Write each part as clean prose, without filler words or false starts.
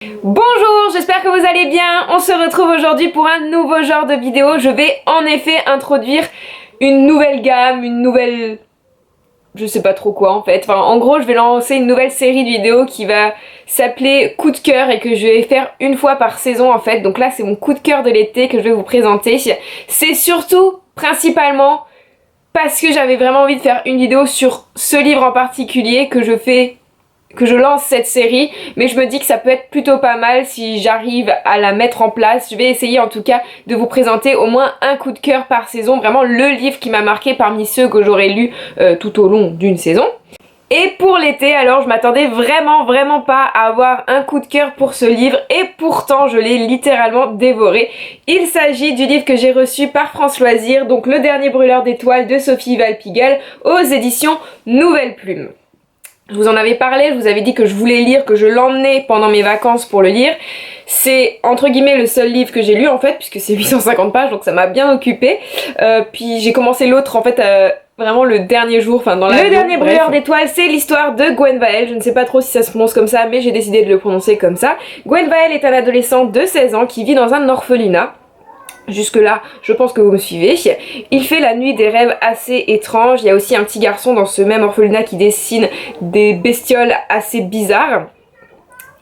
Bonjour, j'espère que vous allez bien. On se retrouve aujourd'hui pour un nouveau genre de vidéo. Je vais en effet introduire une nouvelle gamme, je sais pas trop quoi en fait. Enfin, en gros, je vais lancer une nouvelle série de vidéos qui va s'appeler Coup de cœur et que je vais faire une fois par saison en fait. Donc là, c'est mon coup de cœur de l'été que je vais vous présenter. C'est surtout, principalement, parce que j'avais vraiment envie de faire une vidéo sur ce livre en particulier que je lance cette série, mais je me dis que ça peut être plutôt pas mal si j'arrive à la mettre en place. Je vais essayer en tout cas de vous présenter au moins un coup de cœur par saison, vraiment le livre qui m'a marqué parmi ceux que j'aurais lus tout au long d'une saison. Et pour l'été, alors je m'attendais vraiment pas à avoir un coup de cœur pour ce livre et pourtant je l'ai littéralement dévoré. Il s'agit du livre que j'ai reçu par France Loisirs, donc Le Dernier Brûleur d'étoiles de Sophie Valpigel aux éditions Nouvelle Plume. Je vous en avais parlé, je vous avais dit que je voulais lire, que je l'emmenais pendant mes vacances pour le lire. C'est entre guillemets le seul livre que j'ai lu en fait, puisque c'est 850 pages, donc ça m'a bien occupée. Puis j'ai commencé l'autre en fait vraiment le dernier jour, enfin dans l'avion. Le Dernier Brûleur d'étoiles, c'est l'histoire de Gwenvael. Je ne sais pas trop si ça se prononce comme ça, mais j'ai décidé de le prononcer comme ça. Gwenvael est un adolescent de 16 ans qui vit dans un orphelinat. Jusque là, je pense que vous me suivez. Il fait la nuit des rêves assez étranges. Il y a aussi un petit garçon dans ce même orphelinat qui dessine des bestioles assez bizarres.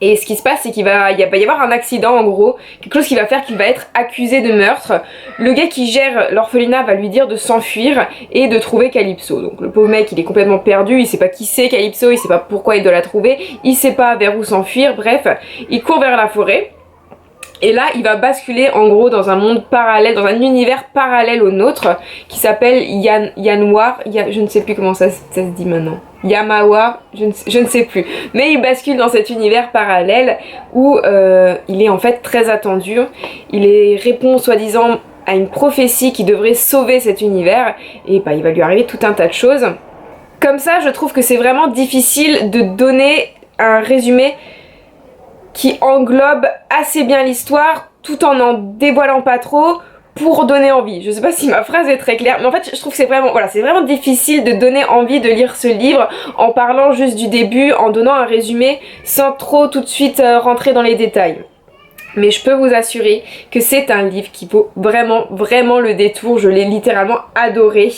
Et ce qui se passe, c'est qu'il va y avoir un accident en gros, quelque chose qui va faire qu'il va être accusé de meurtre. Le gars qui gère l'orphelinat va lui dire de s'enfuir et de trouver Calypso. Donc le pauvre mec, il est complètement perdu, il sait pas qui c'est Calypso, il sait pas pourquoi il doit la trouver, il sait pas vers où s'enfuir, bref, il court vers la forêt. Et là, il va basculer en gros dans un monde parallèle, dans un univers parallèle au nôtre, qui s'appelle Yanwar. Je ne sais plus comment ça se dit maintenant. Yamawar, je ne sais plus. Mais il bascule dans cet univers parallèle où il est en fait très attendu. Répond soi-disant à une prophétie qui devrait sauver cet univers. Et bah, il va lui arriver tout un tas de choses. Comme ça, je trouve que c'est vraiment difficile de donner un résumé qui englobe assez bien l'histoire tout en dévoilant pas trop pour donner envie. Je sais pas si ma phrase est très claire, mais en fait je trouve que c'est vraiment difficile de donner envie de lire ce livre en parlant juste du début, en donnant un résumé sans trop tout de suite rentrer dans les détails. Mais je peux vous assurer que c'est un livre qui vaut vraiment le détour. Je l'ai littéralement adoré.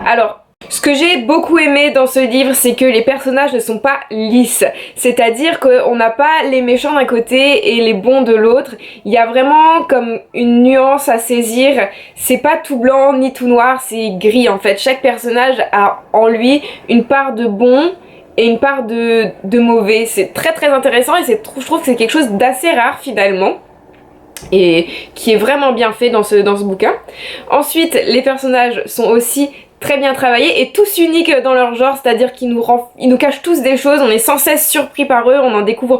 Alors, ce que j'ai beaucoup aimé dans ce livre, c'est que les personnages ne sont pas lisses. C'est-à-dire qu'on n'a pas les méchants d'un côté et les bons de l'autre. Il y a vraiment comme une nuance à saisir. C'est pas tout blanc ni tout noir, c'est gris en fait. Chaque personnage a en lui une part de bon et une part de mauvais. C'est très intéressant et je trouve que c'est quelque chose d'assez rare finalement. Et qui est vraiment bien fait dans ce bouquin. Ensuite, les personnages sont aussi très bien travaillés et tous uniques dans leur genre, c'est-à-dire qu'ils nous cachent tous des choses, on est sans cesse surpris par eux, on en découvre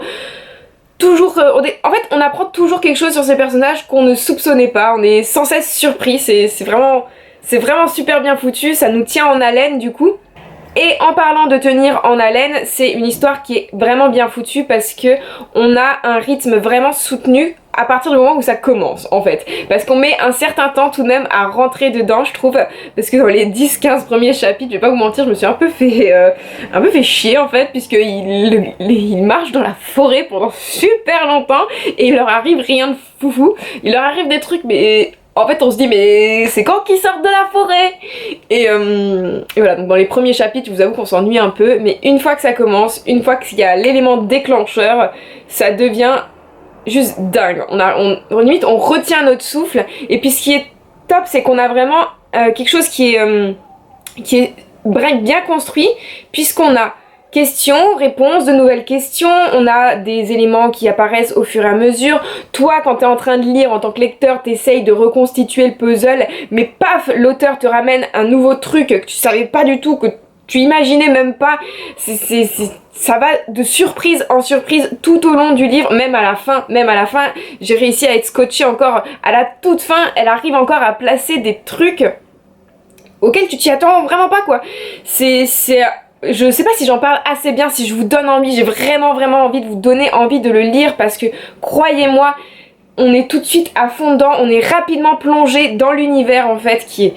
toujours... en fait, on apprend toujours quelque chose sur ces personnages qu'on ne soupçonnait pas, on est sans cesse surpris, c'est vraiment super bien foutu, ça nous tient en haleine du coup. Et en parlant de tenir en haleine, c'est une histoire qui est vraiment bien foutue parce que on a un rythme vraiment soutenu à partir du moment où ça commence en fait. Parce qu'on met un certain temps tout de même à rentrer dedans je trouve. Parce que dans les 10-15 premiers chapitres, je vais pas vous mentir, je me suis un peu fait chier en fait. Puisqu'il marche dans la forêt pendant super longtemps et il leur arrive rien de foufou. Il leur arrive des trucs mais... En fait on se dit mais c'est quand qu'ils sortent de la forêt et voilà, donc dans les premiers chapitres je vous avoue qu'on s'ennuie un peu, mais une fois que ça commence, une fois qu'il y a l'élément déclencheur, ça devient juste dingue. Limite on retient notre souffle, et puis ce qui est top c'est qu'on a vraiment quelque chose qui est bien construit, puisqu'on a questions, réponses, de nouvelles questions, on a des éléments qui apparaissent au fur et à mesure. Toi, quand t'es en train de lire, en tant que lecteur, t'essayes de reconstituer le puzzle, mais paf, l'auteur te ramène un nouveau truc que tu savais pas du tout, que tu imaginais même pas. Ça va de surprise en surprise tout au long du livre, même à la fin, j'ai réussi à être scotchée encore. À la toute fin, elle arrive encore à placer des trucs auxquels tu t'y attends vraiment pas quoi. Je sais pas si j'en parle assez bien, si je vous donne envie, j'ai vraiment envie de vous donner envie de le lire parce que croyez-moi, on est tout de suite à fond dedans, on est rapidement plongé dans l'univers en fait qui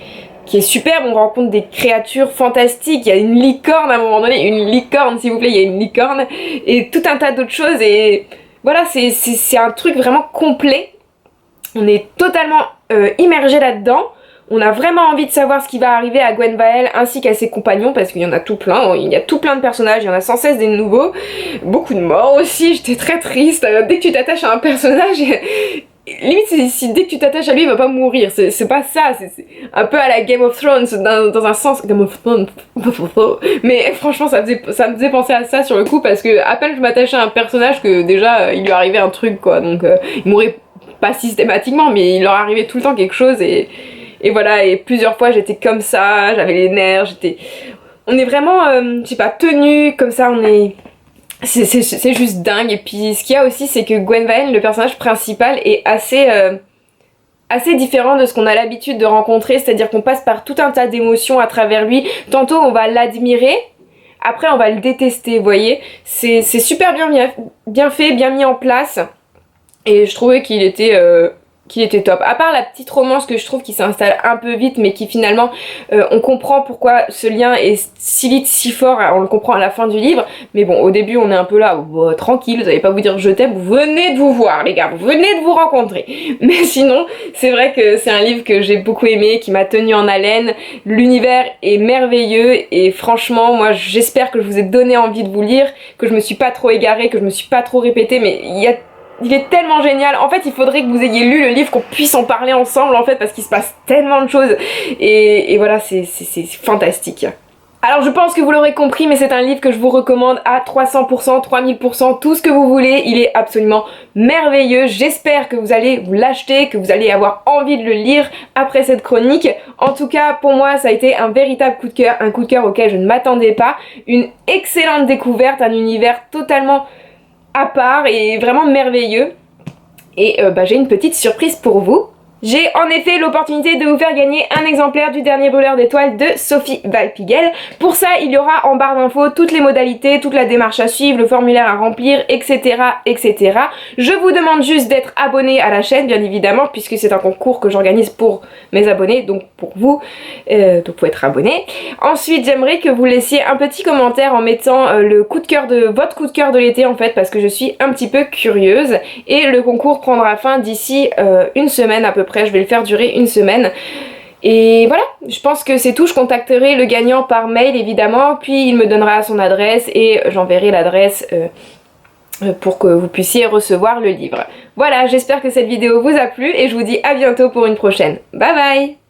est superbe, on rencontre des créatures fantastiques, il y a une licorne à un moment donné, une licorne s'il vous plaît, il y a une licorne et tout un tas d'autres choses et voilà, c'est un truc vraiment complet. On est totalement immergé là-dedans. On a vraiment envie de savoir ce qui va arriver à Gwenvael ainsi qu'à ses compagnons, parce qu'il y en a tout plein, il y a tout plein de personnages, il y en a sans cesse des nouveaux, beaucoup de morts aussi, j'étais très triste. Dès que tu t'attaches à un personnage, limite si dès que tu t'attaches à lui il va pas mourir, c'est pas ça, c'est un peu à la Game of Thrones dans un sens, Game of Thrones, mais franchement ça me faisait penser à ça sur le coup, parce que à peine je m'attachais à un personnage que déjà il lui arrivait un truc quoi, donc il mourait pas systématiquement mais il leur arrivait tout le temps quelque chose et voilà, et plusieurs fois j'étais comme ça, j'avais les nerfs, on est vraiment, je sais pas, tenus comme ça, c'est juste dingue. Et puis ce qu'il y a aussi c'est que Gwenvael, le personnage principal, est assez différent de ce qu'on a l'habitude de rencontrer, c'est-à-dire qu'on passe par tout un tas d'émotions à travers lui. Tantôt on va l'admirer, après on va le détester, vous voyez. C'est super bien fait, bien mis en place, et je trouvais qu'il était top. À part la petite romance que je trouve qui s'installe un peu vite, mais qui finalement on comprend pourquoi ce lien est si vite, si fort, on le comprend à la fin du livre. Mais bon, au début on est un peu là, tranquille, vous allez pas vous dire je t'aime, vous venez de vous voir les gars, vous venez de vous rencontrer. Mais sinon, c'est vrai que c'est un livre que j'ai beaucoup aimé, qui m'a tenu en haleine. L'univers est merveilleux et franchement, moi j'espère que je vous ai donné envie de vous lire, que je me suis pas trop égarée, que je me suis pas trop répétée, mais il est tellement génial. En fait, il faudrait que vous ayez lu le livre, qu'on puisse en parler ensemble en fait, parce qu'il se passe tellement de choses et voilà, c'est fantastique. Alors je pense que vous l'aurez compris, mais c'est un livre que je vous recommande à 300%, 3000%, tout ce que vous voulez. Il est absolument merveilleux. J'espère que vous allez vous l'acheter, que vous allez avoir envie de le lire après cette chronique. En tout cas, pour moi, ça a été un véritable coup de cœur, un coup de cœur auquel je ne m'attendais pas. Une excellente découverte, un univers totalement à part et vraiment merveilleux. Et j'ai une petite surprise pour vous. J'ai en effet l'opportunité de vous faire gagner un exemplaire du dernier brûleur d'étoiles de Sophie Valpigel. Pour ça, il y aura en barre d'infos toutes les modalités, toute la démarche à suivre, le formulaire à remplir, etc. etc. Je vous demande juste d'être abonné à la chaîne, bien évidemment, puisque c'est un concours que j'organise pour mes abonnés, donc pour vous, donc faut être abonné. Ensuite, j'aimerais que vous laissiez un petit commentaire en mettant votre coup de cœur de l'été en fait, parce que je suis un petit peu curieuse. Et le concours prendra fin d'ici une semaine à peu près. Je vais le faire durer une semaine. Et voilà, je pense que c'est tout. Je contacterai le gagnant par mail évidemment, puis il me donnera son adresse et j'enverrai l'adresse pour que vous puissiez recevoir le livre. Voilà, j'espère que cette vidéo vous a plu et je vous dis à bientôt pour une prochaine. Bye bye!